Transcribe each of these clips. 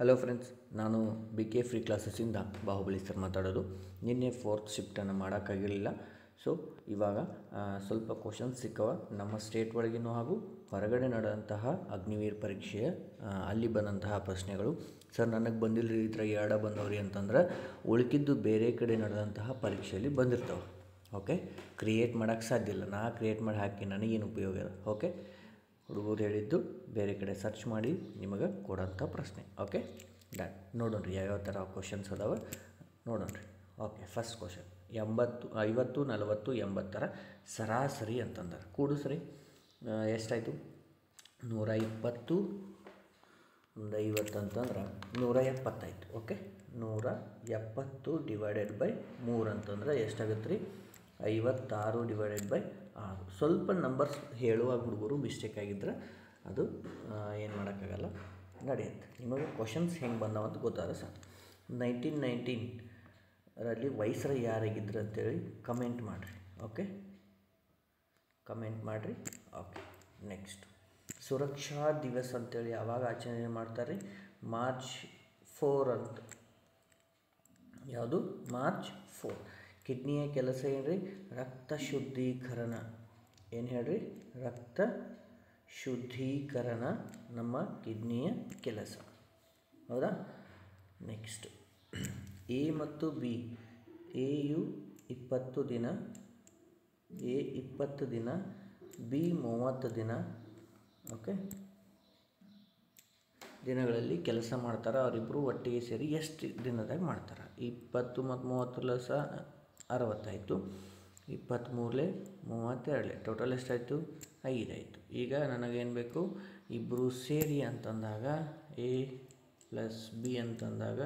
Hello friends, ನಾನು BK free ಕ್ಲಾಸಸ್ಸಿಂದ Bahubali sir ಮಾತಾಡೋದು. ನಿನ್ನೆ 4th ಶಿಫ್ಟನ್ನು ಮಾಡೋಕ್ಕಾಗಿರಲಿಲ್ಲ. ಸೊ ಇವಾಗ ಸ್ವಲ್ಪ ಕ್ವಶನ್ಸ್ ಸಿಕ್ಕವ ನಮ್ಮ ಸ್ಟೇಟ್ ಒಳಗಿನೂ ಹಾಗೂ ಹೊರಗಡೆ ನಡೆದಂತಹ ಅಗ್ನಿವೀರ್ ಪರೀಕ್ಷೆಯ ಅಲ್ಲಿ ಬಂದಂತಹ ಪ್ರಶ್ನೆಗಳು. ಸರ್ ನನಗೆ ಬಂದಿಲ್ಲ ಈ ಥರ ಎರಡ ಬಂದವ್ರಿ ಅಂತಂದ್ರೆ ಉಳ್ಕಿದ್ದು ಬೇರೆ ಕಡೆ ನಡೆದಂತಹ ಪರೀಕ್ಷೆಯಲ್ಲಿ ಬಂದಿರ್ತಾವೆ. ಓಕೆ, ಕ್ರಿಯೇಟ್ ಮಾಡೋಕ್ಕೆ ಸಾಧ್ಯ ಇಲ್ಲ. ನಾ ಕ್ರಿಯೇಟ್ ಮಾಡಿ ಹಾಕಿ ನನಗೇನು ಉಪಯೋಗ ಇಲ್ಲ. ಓಕೆ, ಹುಡುಗರು ಹೇಳಿದ್ದು ಬೇರೆ ಕಡೆ ಸರ್ಚ್ ಮಾಡಿ ನಿಮಗೆ ಕೊಡೋಂಥ ಪ್ರಶ್ನೆ. Okay done. ನೋಡೋಣ್ರಿ ಯಾವ್ಯಾವ ಥರ ಕ್ವಶನ್ಸ್ ಅದಾವೆ ನೋಡೋಣ್ರಿ. ಓಕೆ, ಫಸ್ಟ್ ಕ್ವಶನ್ 50, 50, 40, 80 ಸರಾಸರಿ ಅಂತಂದ್ರೆ ಕೂಡಿಸ್ರಿ. ಎಷ್ಟಾಯಿತು? 120 ಒಂದು 50 ಅಂತಂದ್ರೆ 170 ಆಯಿತು. ಓಕೆ, 170 ಡಿವೈಡೆಡ್ ಬೈ 3 ಅಂತಂದ್ರೆ ಎಷ್ಟಾಗುತ್ತೆ ರೀ? 56 ಡಿವೈಡೆಡ್ ಬೈ 6. ಸ್ವಲ್ಪ ನಂಬರ್ಸ್ ಹೇಳುವಾಗ ಹುಡುಗರು ಮಿಸ್ಟೇಕ್ ಆಗಿದ್ರೆ ಅದು ಏನು ಮಾಡೋಕ್ಕಾಗಲ್ಲ, ನಡೆಯುತ್ತೆ. ನಿಮಗೆ ಕ್ವಶನ್ಸ್ ಹೆಂಗೆ ಬಂದಾವಂತ ಗೊತ್ತಾದ್ರೆ ಸಾಕು. 1919 ರಲ್ಲಿ ವೈಸ್ರಾಯ್ ಯಾರಾಗಿದ್ರು ಅಂತೇಳಿ ಕಮೆಂಟ್ ಮಾಡಿರಿ. ಓಕೆ, ಕಮೆಂಟ್ ಮಾಡಿರಿ. ಓಕೆ, ನೆಕ್ಸ್ಟ್ ಸುರಕ್ಷಾ ದಿವಸ್ ಅಂತೇಳಿ ಯಾವಾಗ ಆಚರಣೆ ಮಾಡ್ತಾರೆ? ಮಾರ್ಚ್ 4 ಅಂತ. ಯಾವುದು? ಮಾರ್ಚ್ 4. ಕಿಡ್ನಿಯ ಕೆಲಸ ಏನು ರೀ? ರಕ್ತ ಶುದ್ಧೀಕರಣ. ಏನು ಹೇಳ್ರಿ? ರಕ್ತ ಶುದ್ಧೀಕರಣ ನಮ್ಮ ಕಿಡ್ನಿಯ ಕೆಲಸ. ಹೌದಾ? ನೆಕ್ಸ್ಟ್ ಎ ಮತ್ತು ಬಿ. ಎಯು 20 ದಿನ, ಎ 20 ದಿನ, ಬಿ 30 ದಿನ. ಓಕೆ, ದಿನಗಳಲ್ಲಿ ಕೆಲಸ ಮಾಡ್ತಾರೆ. ಅವರಿಬ್ಬರು ಒಟ್ಟಿಗೆ ಸೇರಿ ಎಷ್ಟು ದಿನದಾಗ ಮಾಡ್ತಾರೆ? 20 ಮತ್ತು 30 ಸಹ 60 ಆಯಿತು. 23 32 ಟೋಟಲ್ ಎಷ್ಟಾಯಿತು? 5 ಆಯಿತು. ಈಗ ನನಗೇನು ಬೇಕು? ಇಬ್ಬರು ಸೇರಿ ಅಂತಂದಾಗ ಎ ಪ್ಲಸ್ ಬಿ ಅಂತಂದಾಗ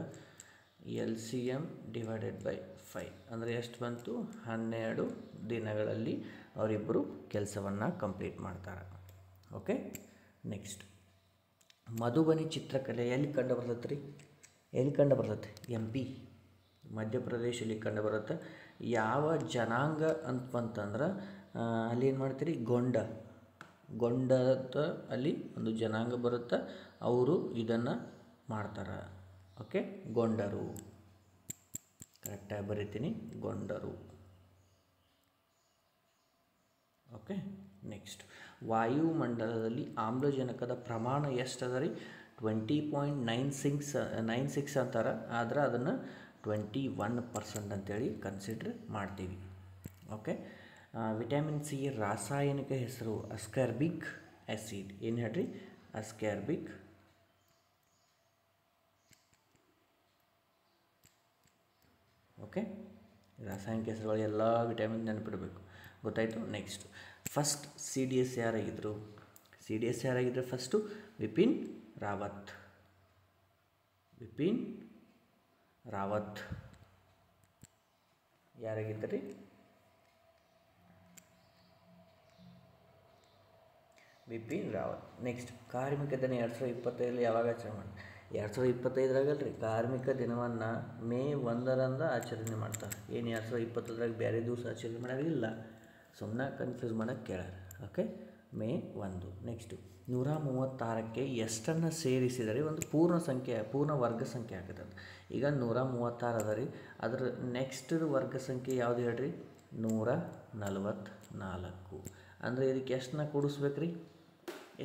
LCM ಡಿವೈಡೆಡ್ ಬೈ 5 ಅಂದರೆ ಎಷ್ಟು ಬಂತು? 12 ದಿನಗಳಲ್ಲಿ ಅವರಿಬ್ಬರು ಕೆಲಸವನ್ನು ಕಂಪ್ಲೀಟ್ ಮಾಡ್ತಾರೆ. ಓಕೆ, ನೆಕ್ಸ್ಟ್ ಮಧುಬನಿ ಚಿತ್ರಕಲೆ ಎಲ್ಲಿ ಕಂಡು ಬರ್ತೈತೆ ರೀ? ಎಲ್ಲಿ ಕಂಡು ಬರ್ತೈತೆ? MP ಮಧ್ಯಪ್ರದೇಶಲ್ಲಿ ಕಂಡು ಬರುತ್ತೆ. ಯಾವ ಜನಾಂಗ ಅಂತಂದ್ರೆ ಅಲ್ಲಿ ಏನು ಮಾಡ್ತೀರಿ? ಗೊಂಡದ ಅಲ್ಲಿ ಒಂದು ಜನಾಂಗ ಬರುತ್ತೆ, ಅವರು ಇದನ್ನು ಮಾಡ್ತಾರೆ. ಓಕೆ, ಗೊಂಡರು. ಕರೆಕ್ಟಾಗಿ ಬರೀತೀನಿ, ಗೊಂಡರು. ಓಕೆ, ನೆಕ್ಸ್ಟ್ ವಾಯುಮಂಡಲದಲ್ಲಿ ಆಮ್ಲಜನಕದ ಪ್ರಮಾಣ ಎಷ್ಟದ ರೀ? 20.96 ಅಂತಾರೆ, ಆದ್ರೆ ಅದನ್ನು 21% ಅಂತೇಳಿ ಕನ್ಸಿಡ್ರ್ ಮಾಡ್ತೀವಿ. ಓಕೆ, ವಿಟಮಿನ್ ಸಿ ರಾಸಾಯನಿಕ ಹೆಸರು ಅಸ್ಕಾರ್ಬಿಕ್ ಆ್ಯಸಿಡ್. ಏನು ಹೇಳ್ರಿ? ಅಸ್ಕಾರ್ಬಿಕ್. ಓಕೆ, ರಾಸಾಯನಿಕ ಹೆಸರುಗಳು ಎಲ್ಲ ವಿಟಮಿನ್ ನೆನಪಿಡಬೇಕು. ಗೊತ್ತಾಯಿತು? ನೆಕ್ಸ್ಟ್ ಫಸ್ಟ್ CDS ಯಾರಾಗಿದ್ದರು? CDS ಯಾರಾಗಿದ್ದರು ಫಸ್ಟು? ಬಿಪಿನ್ ರಾವತ್. ಬಿಪಿನ್ ರಾವತ್ ಯಾರಾಗಿದ್ದರು? ಬಿಪಿನ್ ರಾವತ್. ನೆಕ್ಸ್ಟ್ ಕಾರ್ಮಿಕ ದಿನ 2025 ಯಾವಾಗ ಆಚರಣೆ ಮಾಡಿ? 2025 ಕಾರ್ಮಿಕ ದಿನವನ್ನು ಮೇ 1 ಆಚರಣೆ ಮಾಡ್ತಾರೆ. ಏನು 2020 ಬೇರೆ ದಿವಸ ಆಚರಣೆ ಮಾಡೋದಿಲ್ಲ, ಸುಮ್ಮನೆ ಕನ್ಫ್ಯೂಸ್ ಮಾಡೋಕ್ಕೆ ಕೇಳಾರ. ಓಕೆ, ಮೇ 1. ನೆಕ್ಸ್ಟು 136ಕ್ಕೆ ಎಷ್ಟನ್ನು ಸೇರಿಸಿದರೆ ಒಂದು ಪೂರ್ಣ ವರ್ಗ ಸಂಖ್ಯೆ ಆಗುತ್ತೆ? ಈಗ 136 ಅದ ರೀ, ಅದರ ನೆಕ್ಸ್ಟ್ ವರ್ಗ ಸಂಖ್ಯೆ ಯಾವುದು ಹೇಳ್ರಿ? 144. ಅಂದರೆ ಇದಕ್ಕೆ ಎಷ್ಟನ್ನ ಕೂಡಿಸ್ಬೇಕು ರೀ?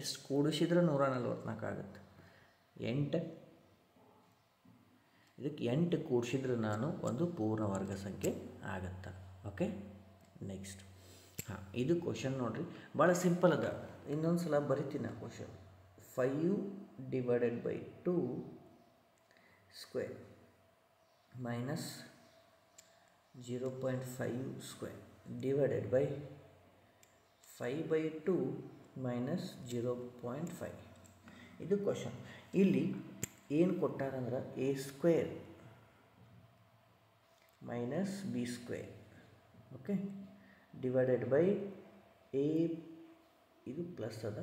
ಎಷ್ಟು ಕೂಡಿಸಿದ್ರೆ 144 ಆಗುತ್ತೆ? 8. ಇದಕ್ಕೆ 8 ಕೂಡಿಸಿದ್ರೆ ನಾನು ಒಂದು ಪೂರ್ಣ ವರ್ಗ ಸಂಖ್ಯೆ ಆಗುತ್ತೆ. ಓಕೆ, ನೆಕ್ಸ್ಟ್ ಇದು ಕ್ವಶನ್ ನೋಡಿರಿ, ಭಾಳ ಸಿಂಪಲ್ ಅದ. ಇನ್ನೊಂದು ಸಲ ಬರಿತೀನಿ ಆ question. 5 divided by 2 square minus 0.5 square divided by 5/2 minus 0.5. ಇದು ಕ್ವಶನ್. ಇಲ್ಲಿ ಏನು ಕೊಟ್ಟಾರಂದ್ರೆ A square minus B square. Okay, divided by A, ಇದು ಪ್ಲಸ್ ಅದ,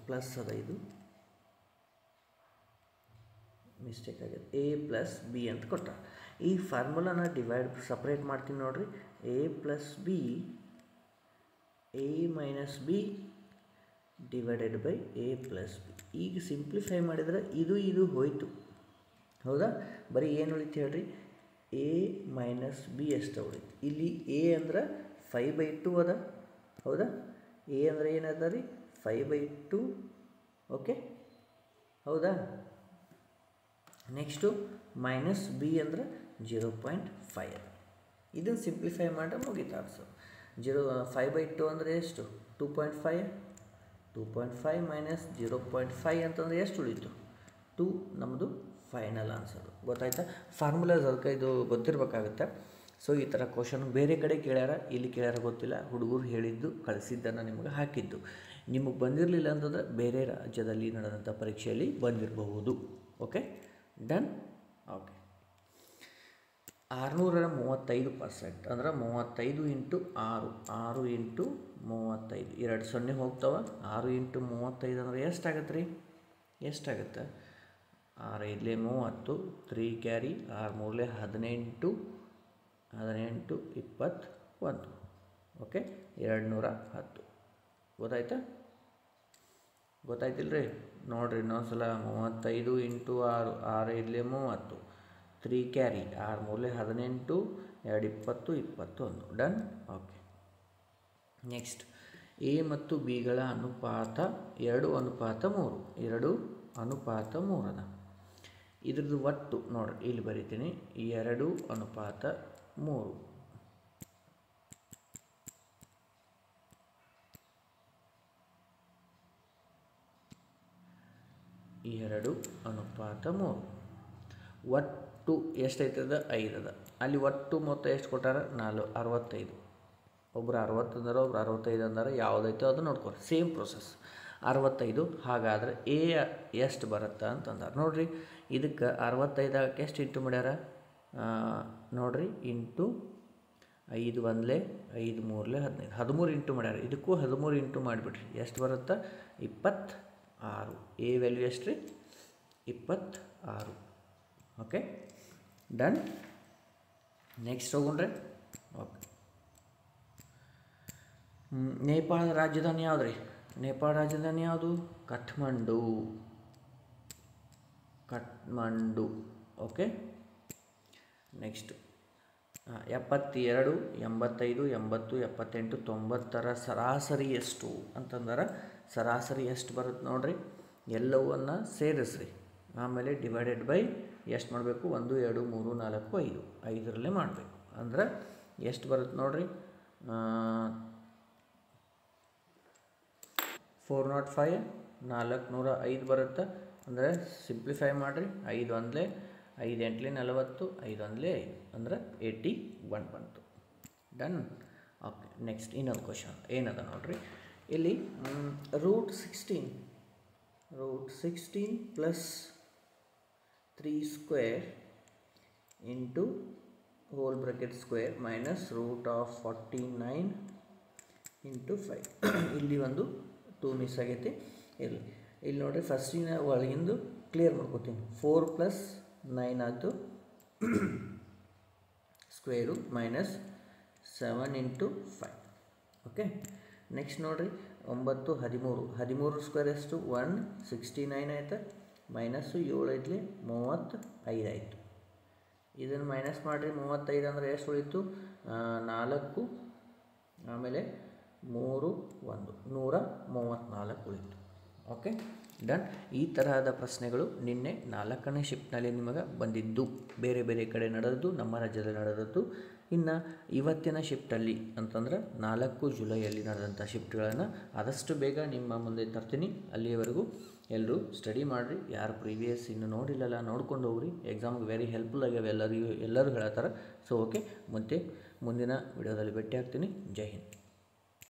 ಪ್ಲಸ್ ಅದ, ಇದು ಮಿಸ್ಟೇಕ್ ಆಗಿದೆ. A ಪ್ಲಸ್ B ಅಂತ ಕೊಟ್ಟ. ಈ ಫಾರ್ಮುಲಾನ ಸಪ್ರೇಟ್ ಮಾಡ್ತೀನಿ ನೋಡ್ರಿ. A plus B, A minus B divided by A plus B. ಈಗ ಸಿಂಪ್ಲಿಫೈ ಮಾಡಿದರೆ ಇದು ಹೋಯಿತು, ಹೌದಾ? ಬರೀ ಏನು ಉಳಿತು ಹೇಳ್ರಿ, ಎ ಮೈನಸ್ ಬಿ ಎಷ್ಟು ಉಳಿತು. ಇಲ್ಲಿ ಎ ಅಂದ್ರೆ 5/2 ಅದ, ಹೌದಾ? ಎ ಅಂದರೆ ಏನದ ರೀ, 5/2. ಓಕೆ, ಹೌದಾ? ನೆಕ್ಸ್ಟು ಮೈನಸ್ ಬಿ ಅಂದ್ರೆ 0.5 ಅದ. ಇದನ್ನು ಸಿಂಪ್ಲಿಫೈ ಮಾಡಿದ್ರೆ ಮುಗಿತಾ ಸರ್. 5/2 ಅಂದರೆ ಎಷ್ಟು, 2.5. 2.5 ಮೈನಸ್ 0.5 ಅಂತಂದರೆ ಎಷ್ಟು ಉಳಿತು, 2 ನಮ್ಮದು ಫೈನಲ್ ಆನ್ಸರು. ಗೊತ್ತಾಯ್ತಾ? ಫಾರ್ಮುಲಾಸ್ ಅದಕ್ಕೆ ಇದು ಗೊತ್ತಿರಬೇಕಾಗುತ್ತೆ. ಸೊ ಈ ಥರ ಕ್ವಶನ್ ಬೇರೆ ಕಡೆ ಕೇಳ್ಯಾರ, ಇಲ್ಲಿ ಕೇಳ್ಯಾರ ಗೊತ್ತಿಲ್ಲ, ಹುಡುಗರು ಹೇಳಿದ್ದು ಕಳಿಸಿದ್ದನ್ನು ನಿಮಗೆ ಹಾಕಿದ್ದು. ನಿಮಗೆ ಬಂದಿರಲಿಲ್ಲ ಅಂತಂದರೆ ಬೇರೆ ರಾಜ್ಯದಲ್ಲಿ ನಡೆದಂಥ ಪರೀಕ್ಷೆಯಲ್ಲಿ ಬಂದಿರಬಹುದು. Okay, done. ಓಕೆ, 635% ಅಂದ್ರೆ 35 ಇಂಟು 6, 6 ಇಂಟು 35, 2 0 ಹೋಗ್ತಾವೆ. 6 ಇಂಟು 35 ಅಂದರೆ ಎಷ್ಟಾಗತ್ತೆ ರೀ, ಎಷ್ಟಾಗುತ್ತೆ? 6 5 30, 3 ಕ್ಯಾರಿ, 6 3 18, 18 21. ಓಕೆ, 210. ಗೊತ್ತಾಯ್ತಾ? ಗೊತ್ತಾಯ್ತಿಲ್ಲ ರೀ? ನೋಡಿರಿ ಇನ್ನೊಂದು ಸಲ. 35 into 6, 6 5 30, 3 carry, 6 3 18, 2 20, 21. Done. Okay, next A ಮತ್ತು ಬಿಗಳ ಅನುಪಾತ 2:3. 2:3 ಅದ. ಇದ್ರದ್ದು ಒಟ್ಟು ನೋಡಿರಿ, ಇಲ್ಲಿ ಬರಿತೀನಿ, 2:3. ಈ 2:3 ಒಟ್ಟು ಎಷ್ಟೈತದ, 5 ಅದ. ಅಲ್ಲಿ ಒಟ್ಟು ಮೊತ್ತ ಎಷ್ಟು ಕೊಟ್ಟಾರ, 65. ಒಬ್ರು 60 ಅಂದ್ರೆ ಒಬ್ರು 65 ಅಂದ್ರೆ ಯಾವುದೈತೋ ಅದು ನೋಡ್ಕೊರಿ. Same process 65. ಹಾಗಾದ್ರೆ ಎ ಎಷ್ಟು ಬರುತ್ತಾ ಅಂತಂದಾರೆ ನೋಡಿರಿ. ಇದಕ್ಕೆ 65 ಎಷ್ಟು ಇಂಟು ಮಾಡ್ಯಾರ ನೋಡಿರಿ, ಇಂಟು 5 1 5 3 15, 13 ಇಂಟು ಮಾಡ್ಯಾರ. ಇದಕ್ಕೂ 13 ಇಂಟು ಮಾಡಿಬಿಡ್ರಿ, ಎಷ್ಟು ಬರುತ್ತಾ, 26. ಎ ವ್ಯಾಲ್ಯೂ ಎಷ್ಟು ರೀ, 26. Okay, done. ನೆಕ್ಸ್ಟ್ ಹೋಗೋಣ್ರಿ. ಓಕೆ, ನೇಪಾಳದ ರಾಜಧಾನಿ ಯಾವುದು ರೀ, ನೇಪಾಳ ರಾಜಧಾನಿ ಯಾವುದು, ಕಠ್ಮಂಡು. ಓಕೆ, ನೆಕ್ಸ್ಟ್ 72 85 80 78 90ರ ಸರಾಸರಿ ಎಷ್ಟು ಅಂತಂದ್ರೆ, ಸರಾಸರಿ ಎಷ್ಟು ಬರುತ್ತೆ ನೋಡಿರಿ, ಎಲ್ಲವನ್ನು ಸೇರಿಸ್ರಿ, ಆಮೇಲೆ ಡಿವೈಡೆಡ್ ಬೈ ಎಷ್ಟು ಮಾಡಬೇಕು, 1 2 3 4 5, 5ರಲ್ಲೇ ಮಾಡಬೇಕು. ಅಂದ್ರೆ ಎಷ್ಟು ಬರುತ್ತೆ ನೋಡಿರಿ, 405 405 ಬರುತ್ತೆ. ಅಂದರೆ ಸಿಂಪ್ಲಿಫೈ ಮಾಡಿರಿ, 5 1 5 8 40, 5 1 5 ಅಂದರೆ 81 ಬಂತು. ಡನ್. ಓಕೆ, ನೆಕ್ಸ್ಟ್ ಇನ್ನೊಂದು ಕ್ವಶನ್ ಏನದ ನೋಡಿರಿ. ಇಲ್ಲಿ √16 plus 3 square into whole bracket square minus √49 into 5. ಇಲ್ಲಿ ಒಂದು 2 ಮಿಸ್ ಆಗೈತಿ. ಇಲ್ಲಿ ನೋಡಿರಿ, ಫಸ್ಟಿನ ಒಳಗಿಂದು ಕ್ಲಿಯರ್ ಮಾಡ್ಕೋತೀನಿ. 4 + 9 ಆಯಿತು square minus 7 into 5. Okay, next ನೋಡಿರಿ, 9 13 ಸ್ಕ್ವೇರ್ ಎಷ್ಟು, 169 ಆಯಿತು, ಮೈನಸ್ಸು 7 5 35 ಆಯಿತು. ಇದನ್ನು ಮೈನಸ್ ಮಾಡಿರಿ, 35 ಅಂದರೆ ಎಷ್ಟು ಉಳಿತು, 4 ಆಮೇಲೆ 3 1 134 ಉಳಿತು. Okay, done. ಈ ತರಹದ ಪ್ರಶ್ನೆಗಳು ನಿನ್ನೆ 4ನೇ ಶಿಫ್ಟ್ನಲ್ಲಿ ನಿಮಗೆ ಬಂದಿದ್ದು, ಬೇರೆ ಬೇರೆ ಕಡೆ ನಡೆದದ್ದು, ನಮ್ಮ ರಾಜ್ಯದಲ್ಲಿ ನಡೆದದ್ದು. ಇನ್ನು ಇವತ್ತಿನ ಶಿಫ್ಟಲ್ಲಿ ಅಂತಂದ್ರೆ 4 ಜುಲೈಯಲ್ಲಿ ನಡೆದಂಥ ಶಿಫ್ಟ್ಗಳನ್ನು ಆದಷ್ಟು ಬೇಗ ನಿಮ್ಮ ಮುಂದೆ ತರ್ತೀನಿ. ಅಲ್ಲಿಯವರೆಗೂ ಎಲ್ಲರೂ ಸ್ಟಡಿ ಮಾಡಿರಿ. ಯಾರು ಪ್ರೀವಿಯಸ್ ಇನ್ನು ನೋಡಿಲ್ಲಲ್ಲ ನೋಡ್ಕೊಂಡು ಹೋಗ್ರಿ, ಎಕ್ಸಾಮ್ಗೆ ವೆರಿ ಹೆಲ್ಪ್ಫುಲ್ ಆಗ್ಯಾವೆ ಎಲ್ಲರೂ ಹೇಳ್ತಾರೆ. ಸೊ ಓಕೆ, ಮುಂದಿನ ವಿಡಿಯೋದಲ್ಲಿ ಭೇಟಿ ಆಗ್ತೀನಿ. ಜೈ ಹಿಂದ್.